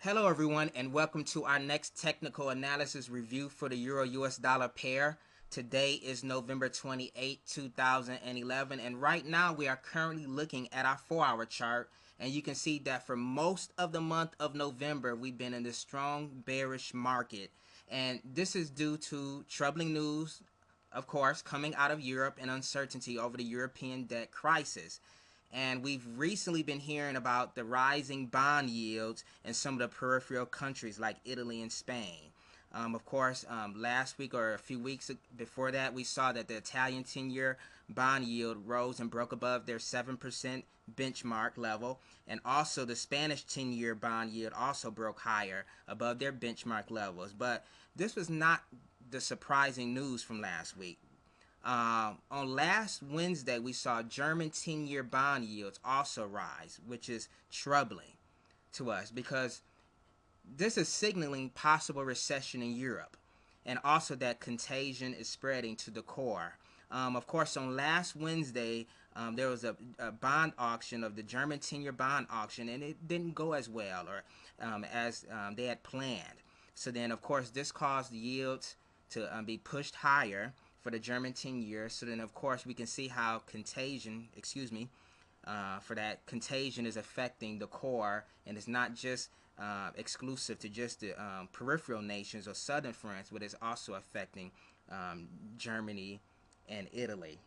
Hello everyone and welcome to our next technical analysis review for the Euro US dollar pair. Today is November 28, 2011, and right now we are currently looking at our 4-hour chart, and you can see that for most of the month of November we've been in this strong bearish market, and this is due to troubling news, of course, coming out of Europe and uncertainty over the European debt crisis. And we've recently been hearing about the rising bond yields in some of the peripheral countries like Italy and Spain. Of course, last week or a few weeks before that, we saw that the Italian 10-year bond yield rose and broke above their 7% benchmark level. And also the Spanish 10-year bond yield also broke higher above their benchmark levels. But this was not the surprising news from last week. On last Wednesday, we saw German 10-year bond yields also rise, which is troubling to us because this is signaling possible recession in Europe, and also that contagion is spreading to the core. Of course, on last Wednesday, there was a bond auction of the German 10-year bond auction, and it didn't go as well or as they had planned. So then, of course, this caused the yields to be pushed higher for the German 10 years. So then, of course, we can see how contagion, for that contagion is affecting the core, and it's not just exclusive to just the peripheral nations or southern France, but it's also affecting Germany and Italy.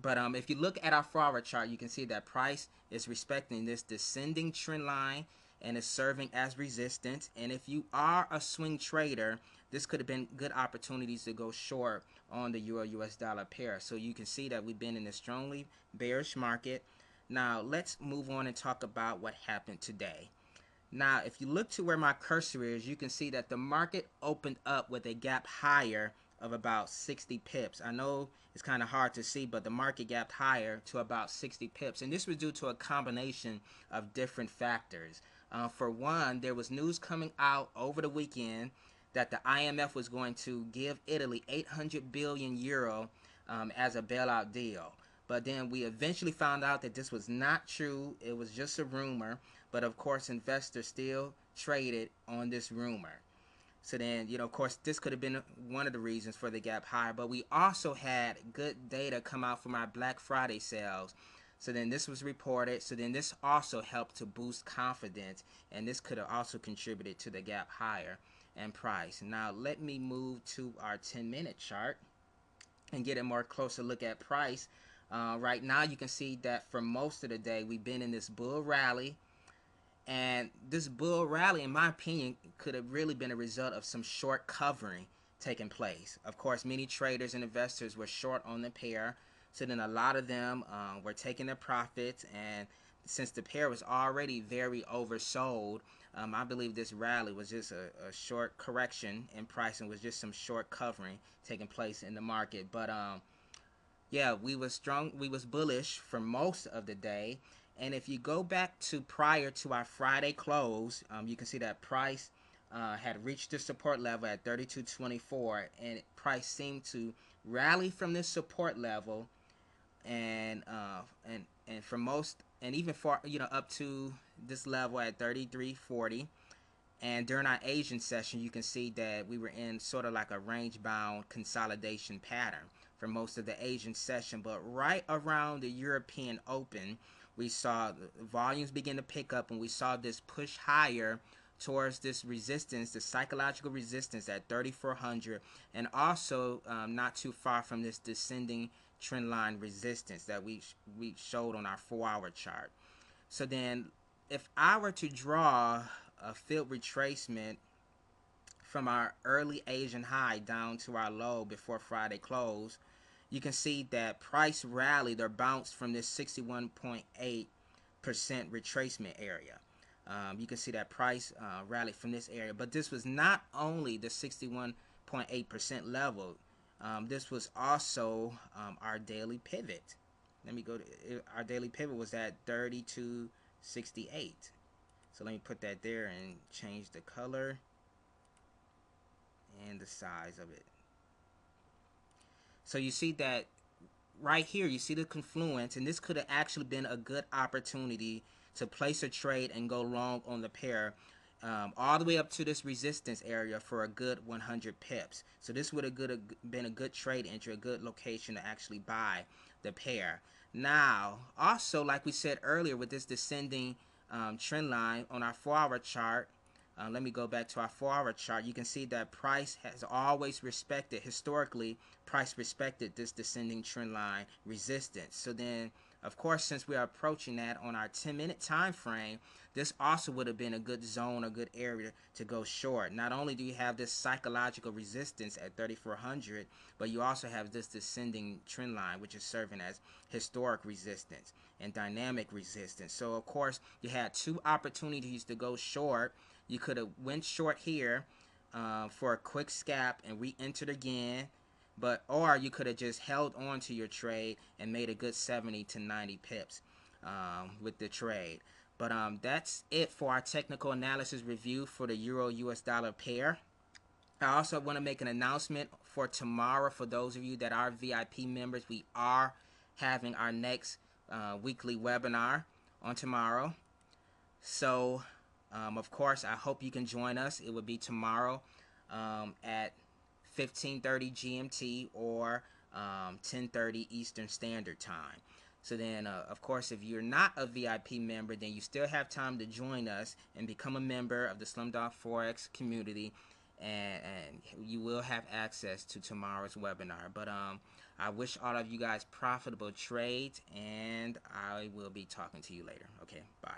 But if you look at our 4-hour chart, you can see that price is respecting this descending trend line and is serving as resistance. And if you are a swing trader, this could have been good opportunities to go short on the Euro US dollar pair. So you can see that we've been in a strongly bearish market. Now let's move on and talk about what happened today. Now, if you look to where my cursor is, you can see that the market opened up with a gap higher of about 60 pips. I know it's kind of hard to see, but the market gapped higher to about 60 pips. And this was due to a combination of different factors. For one, there was news coming out over the weekend that the IMF was going to give Italy 800 billion euro as a bailout deal. But then we eventually found out that this was not true. It was just a rumor. But of course, investors still traded on this rumor. So then, of course, this could have been one of the reasons for the gap higher. But we also had good data come out from our Black Friday sales. So then this was reported. So then this also helped to boost confidence. And this could have also contributed to the gap higher and price. Now, let me move to our 10-minute chart and get a more closer look at price. Right now, you can see that for most of the day, we've been in this bull rally. And this bull rally, in my opinion, could have really been a result of some short covering taking place. Of course, many traders and investors were short on the pair. So then a lot of them were taking their profits. And since the pair was already very oversold, I believe this rally was just a short correction in pricing, was just some short covering taking place in the market. But yeah, we was bullish for most of the day. And if you go back to prior to our Friday close, you can see that price had reached the support level at 32.24, and price seemed to rally from this support level, and for most, and even for up to this level at 33.40. And during our Asian session, you can see that we were in sort of like a range-bound consolidation pattern for most of the Asian session. But right around the European Open, we saw volumes begin to pick up, and we saw this push higher towards this resistance, the psychological resistance at 3,400, and also not too far from this descending trend line resistance that we showed on our 4-hour chart. So then, if I were to draw a field retracement from our early Asian high down to our low before Friday close, you can see that price rallied or bounced from this 61.8% retracement area. You can see that price rallied from this area, but this was not only the 61.8% level. This was also our daily pivot. Let me go to our daily pivot was at 32.68. So let me put that there and change the color and the size of it. So you see that right here, you see the confluence, and this could have actually been a good opportunity to place a trade and go long on the pair. all the way up to this resistance area for a good 100 pips. So this would have been a good trade entry, a good location to actually buy the pair. Now, also, like we said earlier, with this descending trend line on our 4-hour chart, let me go back to our 4-hour chart. You can see that price has always respected, historically, price respected this descending trend line resistance. So then, of course, since we are approaching that on our 10-minute time frame, this also would have been a good zone, a good area to go short. Not only do you have this psychological resistance at 3,400, but you also have this descending trend line, which is serving as historic resistance and dynamic resistance. So, of course, you had two opportunities to go short. You could have went short here for a quick scalp and re-entered again, or you could have just held on to your trade and made a good 70 to 90 pips with the trade. But that's it for our technical analysis review for the Euro US dollar pair. I also want to make an announcement for tomorrow. For those of you that are VIP members, we are having our next weekly webinar on tomorrow. So, of course, I hope you can join us. It will be tomorrow at 15:30 GMT or 10:30 Eastern Standard Time. So then, of course, if you're not a VIP member, then you still have time to join us and become a member of the Slumdog Forex community, and you will have access to tomorrow's webinar. But I wish all of you guys profitable trades, and I will be talking to you later. Okay, bye.